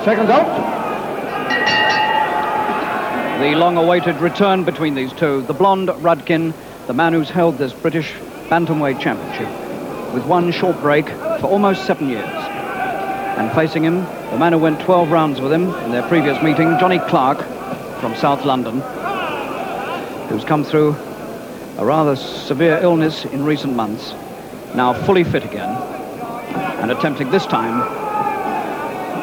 Seconds out. The long-awaited return between these two. The blonde Rudkin, the man who's held this British Bantamweight Championship with one short break for almost 7 years. And facing him, the man who went 12 rounds with him in their previous meeting, Johnny Clarke from South London, who's come through a rather severe illness in recent months, now fully fit again, and attempting this time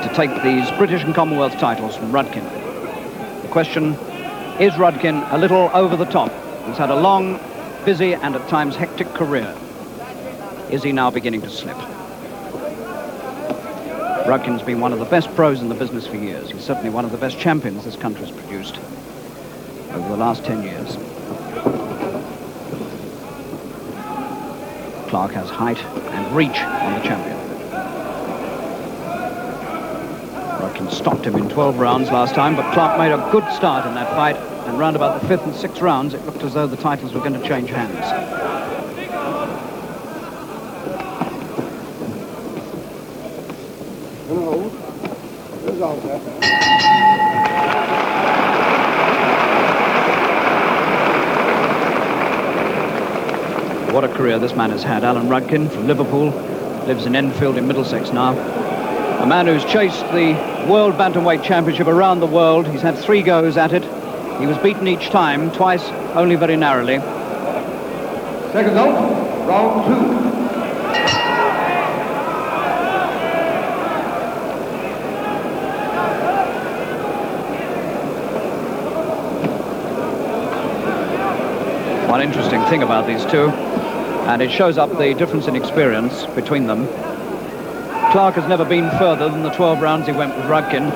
to take these British and Commonwealth titles from Rudkin. The question, is Rudkin a little over the top? He's had a long, busy and at times hectic career. Is he now beginning to slip? Rudkin's been one of the best pros in the business for years. He's certainly one of the best champions this country's produced over the last 10 years. Clarke has height and reach on the champion. Rudkin stopped him in 12 rounds last time, but Clarke made a good start in that fight, and round about the 5th and 6th rounds, it looked as though the titles were going to change hands. What a career this man has had. Alan Rudkin from Liverpool, lives in Enfield in Middlesex now. A man who's chased the World Bantamweight Championship around the world. He's had 3 goes at it. He was beaten each time, twice only very narrowly. Seconds out. Round 2. One interesting thing about these two, and it shows up the difference in experience between them. Clarke has never been further than the 12 rounds he went with Rudkin,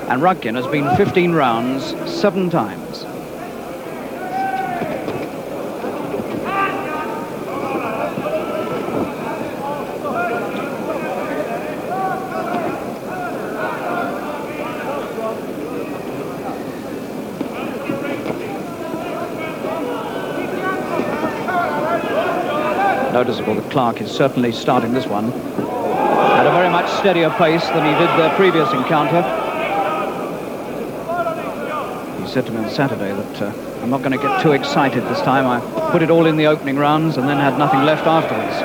and Rudkin has been 15 rounds 7 times. Noticeable that Clarke is certainly starting this one at a very much steadier pace than he did their previous encounter. He said to me on Saturday that I'm not going to get too excited this time. I put it all in the opening rounds and then had nothing left afterwards.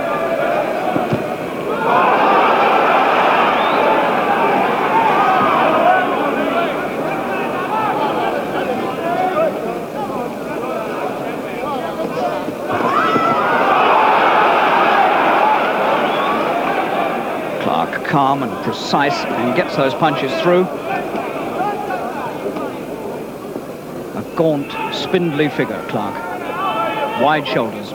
Calm and precise and gets those punches through. A gaunt, spindly figure, Clarke. Wide shoulders.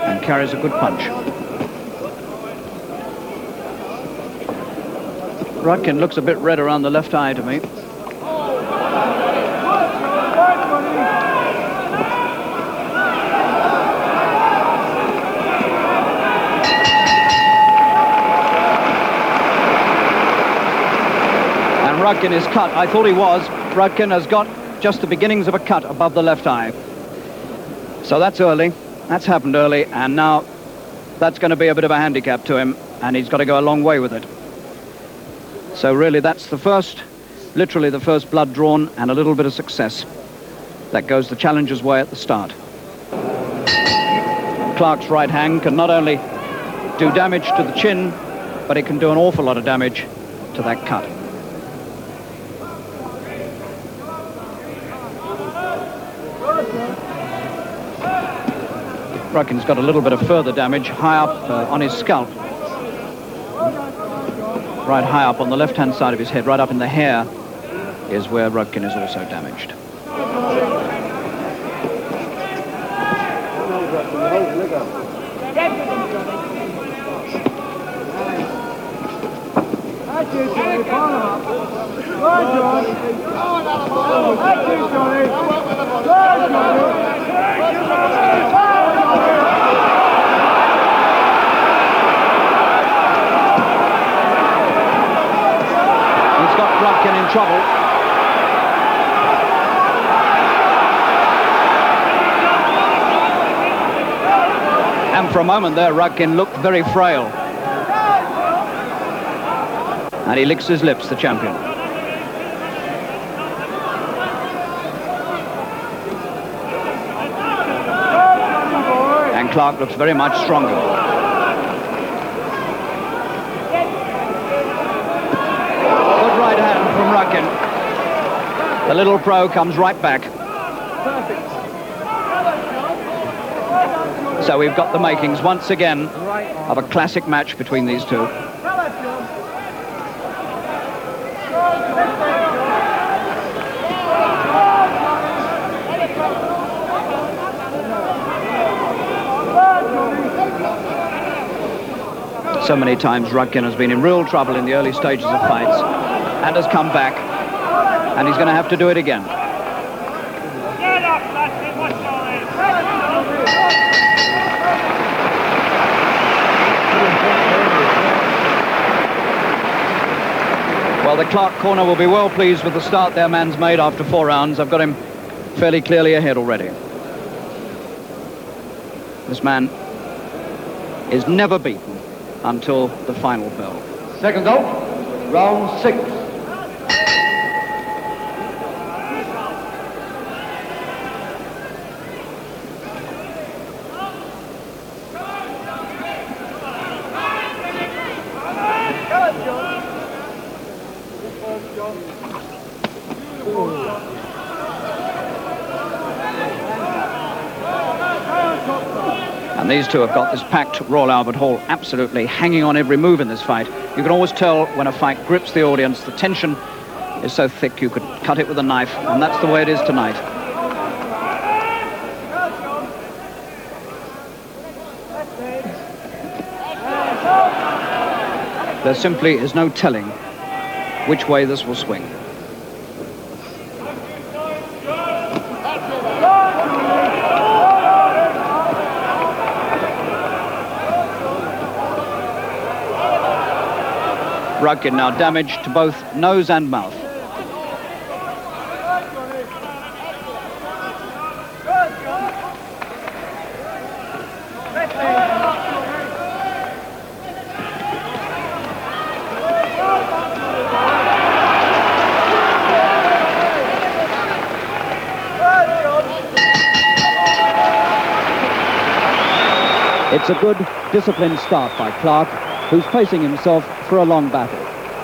And carries a good punch. Rudkin looks a bit red around the left eye to me. Rudkin is cut. I thought he was. Rudkin has got just the beginnings of a cut above the left eye. So that's early. That's happened early, and now that's going to be a bit of a handicap to him, and he's got to go a long way with it. So really that's the first, literally the first blood drawn, and a little bit of success. That goes the challenger's way at the start. Clarke's right hand can not only do damage to the chin, but it can do an awful lot of damage to that cut. Rudkin's got a little bit of further damage high up on his scalp. Right high up on the left-hand side of his head, right up in the hair, is where Rudkin is also damaged. He's got Rudkin in trouble. And for a moment there, Rudkin looked very frail. And he licks his lips, the champion. And Clarke looks very much stronger. Good right hand from Rudkin. The little pro comes right back. So we've got the makings once again of a classic match between these two. So many times Rudkin has been in real trouble in the early stages of fights and has come back, and he's going to have to do it again. Well, the Clarke corner will be well pleased with the start their man's made after 4 rounds. I've got him fairly clearly ahead already. This man is never beaten until the final bell. Seconds out, round 6. And these two have got this packed Royal Albert Hall absolutely hanging on every move in this fight. You can always tell when a fight grips the audience. The tension is so thick you could cut it with a knife, and that's the way it is tonight. There simply is no telling which way this will swing. Rudkin now damaged to both nose and mouth. It's a good, disciplined start by Clarke, who's facing himself for a long battle.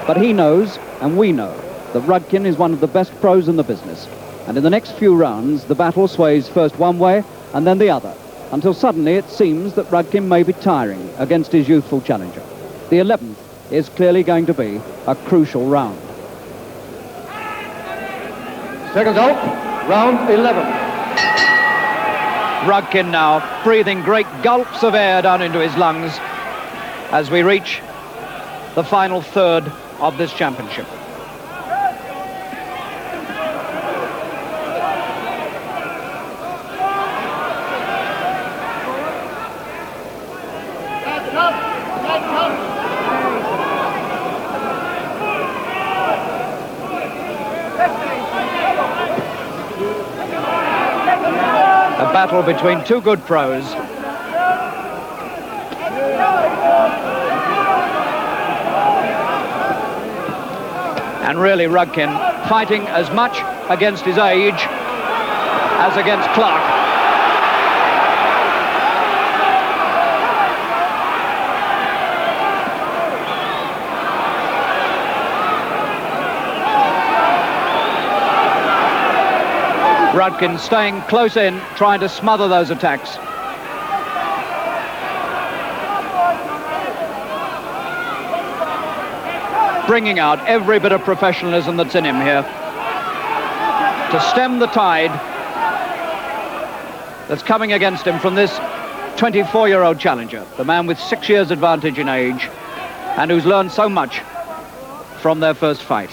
But he knows, and we know, that Rudkin is one of the best pros in the business. And in the next few rounds, the battle sways first one way and then the other, until suddenly it seems that Rudkin may be tiring against his youthful challenger. The 11th is clearly going to be a crucial round. Seconds out, round 11. Rudkin now breathing great gulps of air down into his lungs as we reach the final third of this championship. A battle between two good pros. And really Rudkin fighting as much against his age as against Clarke. Rudkin staying close in, trying to smother those attacks. Bringing out every bit of professionalism that's in him here to stem the tide that's coming against him from this 24-year-old challenger, the man with 6 years advantage in age and who's learned so much from their first fight.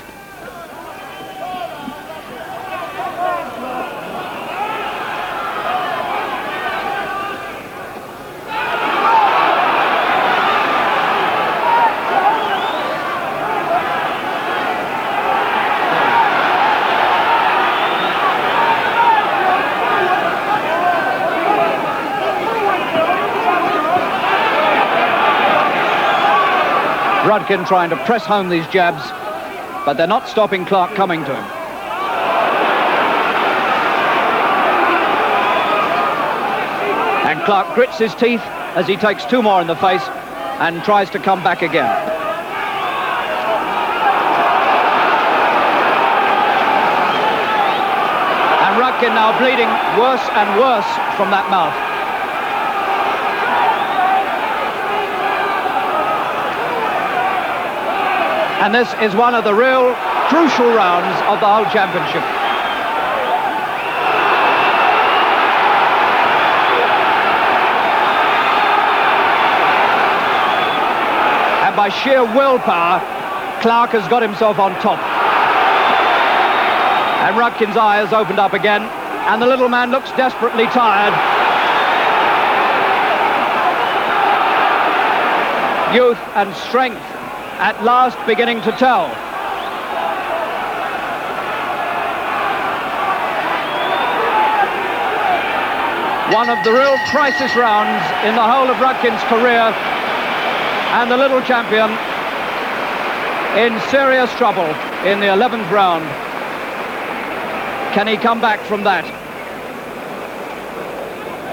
Rudkin trying to press home these jabs, but they're not stopping Clarke coming to him. And Clarke grits his teeth as he takes 2 more in the face and tries to come back again. And Rudkin now bleeding worse and worse from that mouth. And this is one of the real crucial rounds of the whole championship. And by sheer willpower, Clarke has got himself on top. And Rudkin's eye has opened up again, and the little man looks desperately tired. Youth and strength at last beginning to tell. One of the real crisis rounds in the whole of Rudkin's career, and the little champion in serious trouble in the 11th round. Can he come back from that?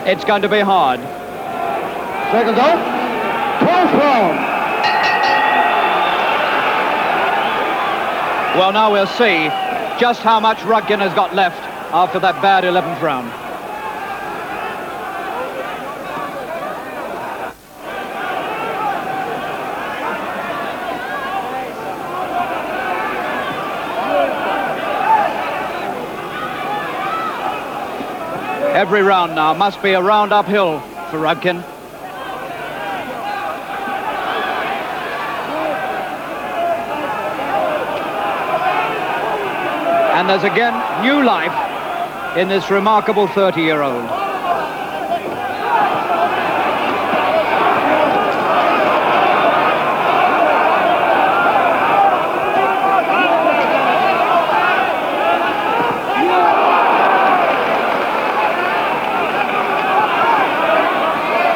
It's going to be hard. Seconds out. 12th round. Well, now we'll see just how much Rudkin has got left after that bad 11th round. Every round now must be a round uphill for Rudkin. And there's again new life in this remarkable 30-year-old.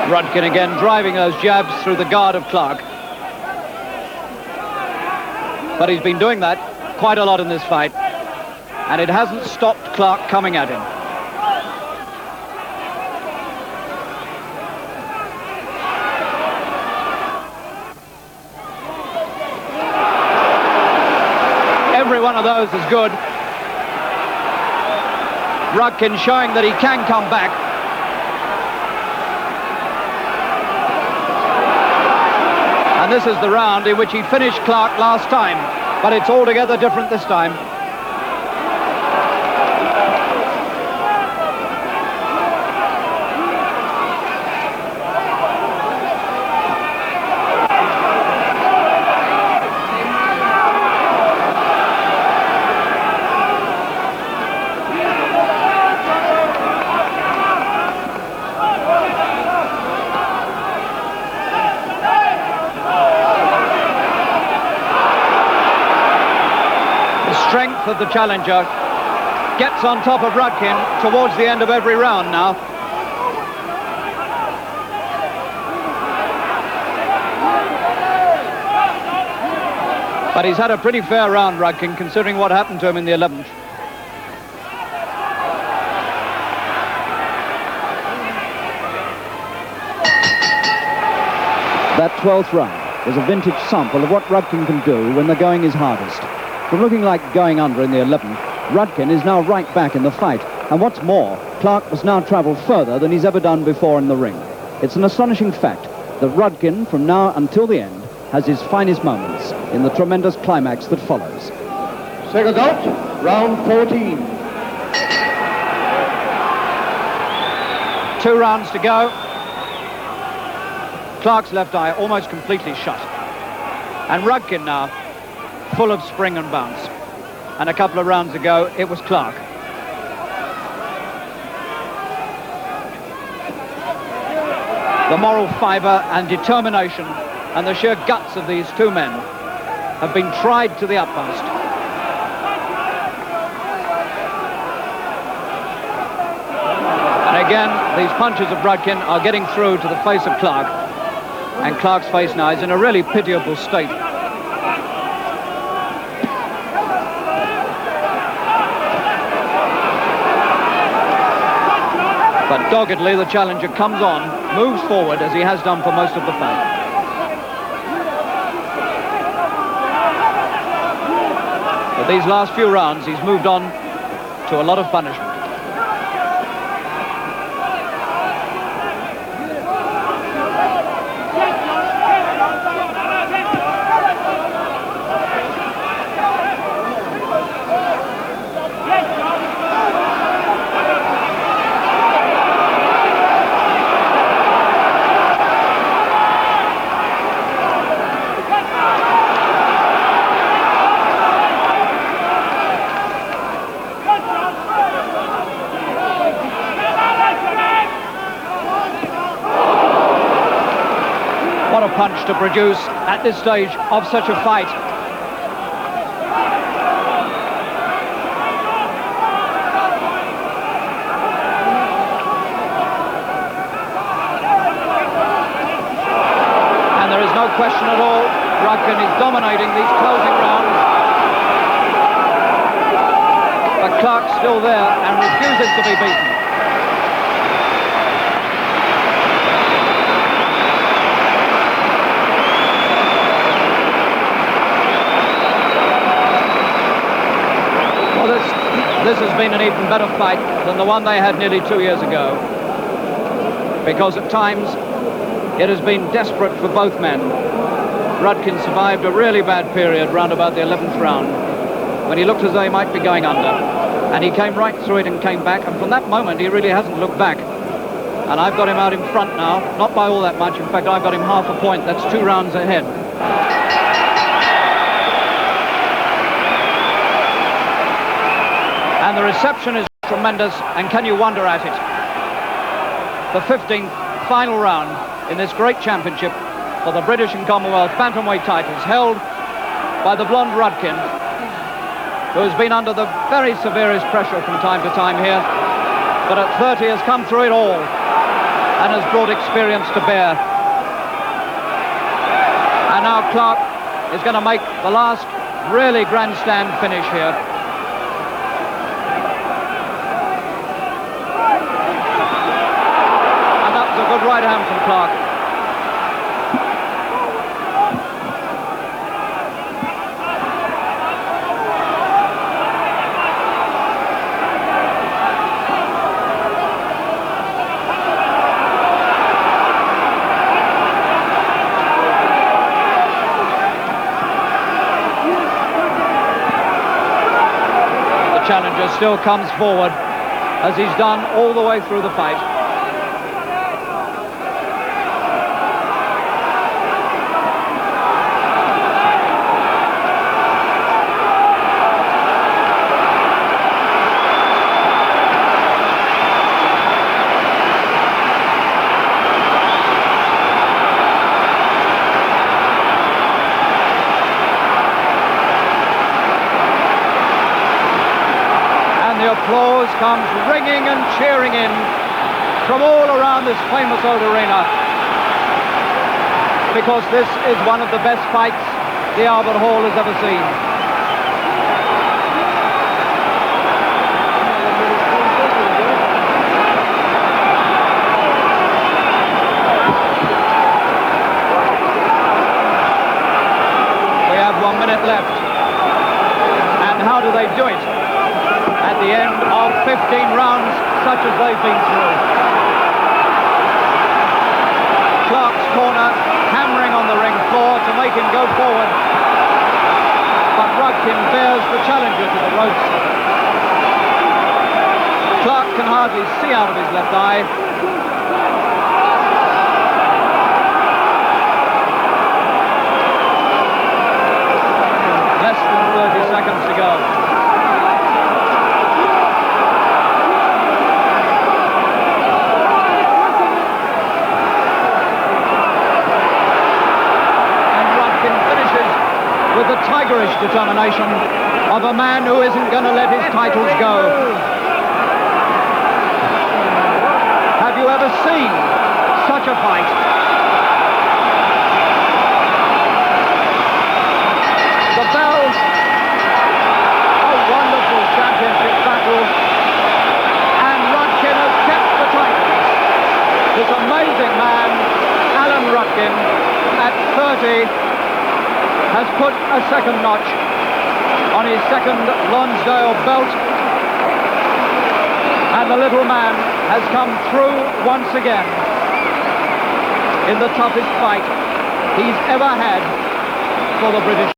Rudkin again driving those jabs through the guard of Clarke. But he's been doing that quite a lot in this fight, and it hasn't stopped Clarke coming at him. Every one of those is good. Rudkin showing that he can come back. And this is the round in which he finished Clarke last time, but it's altogether different this time. Strength of the challenger gets on top of Rudkin towards the end of every round now. But he's had a pretty fair round, Rudkin, considering what happened to him in the 11th. That 12th round was a vintage sample of what Rudkin can do when the going is hardest. From looking like going under in the 11th, Rudkin is now right back in the fight. And what's more, Clarke must now travel further than he's ever done before in the ring. It's an astonishing fact that Rudkin, from now until the end, has his finest moments in the tremendous climax that follows. Seconds out, round 14. 2 rounds to go. Clarke's left eye almost completely shut. And Rudkin now, full of spring and bounce. And a couple of rounds ago, it was Clarke. The moral fibre and determination and the sheer guts of these two men have been tried to the utmost. And again, these punches of Rudkin are getting through to the face of Clarke. And Clarke's face now is in a really pitiable state. But doggedly, the challenger comes on, moves forward, as he has done for most of the fight. But these last few rounds, he's moved on to a lot of punishment. What a punch to produce at this stage of such a fight. And there is no question at all, Rudkin is dominating these closing rounds. But Clarke's still there and refuses to be beaten. This has been an even better fight than the one they had nearly 2 years ago, because at times it has been desperate for both men. Rudkin survived a really bad period round about the 11th round when he looked as though he might be going under, and he came right through it and came back, and from that moment he really hasn't looked back. And I've got him out in front now, not by all that much. In fact, I've got him half a point. That's 2 rounds ahead. And the reception is tremendous, and can you wonder at it? The 15th final round in this great championship for the British and Commonwealth Bantamweight titles, held by the blonde Rudkin, who has been under the very severest pressure from time to time here, but at 30 has come through it all and has brought experience to bear. And now Clarke is going to make the last really grandstand finish here. Good right hand from Clarke. The challenger still comes forward, as he's done all the way through the fight. The applause comes ringing and cheering in from all around this famous old arena, because this is one of the best fights the Albert Hall has ever seen. We have 1 minute left, and how do they do it? At the end of 15 rounds, such as they've been through. Clarke's corner hammering on the ring floor to make him go forward. But Rudkin bears the challenger to the ropes. Clarke can hardly see out of his left eye. Less than 30 seconds to go. With the tigerish determination of a man who isn't going to let his titles go. Have you ever seen such a fight? 30 has put a second notch on his second Lonsdale belt, and the little man has come through once again in the toughest fight he's ever had for the British.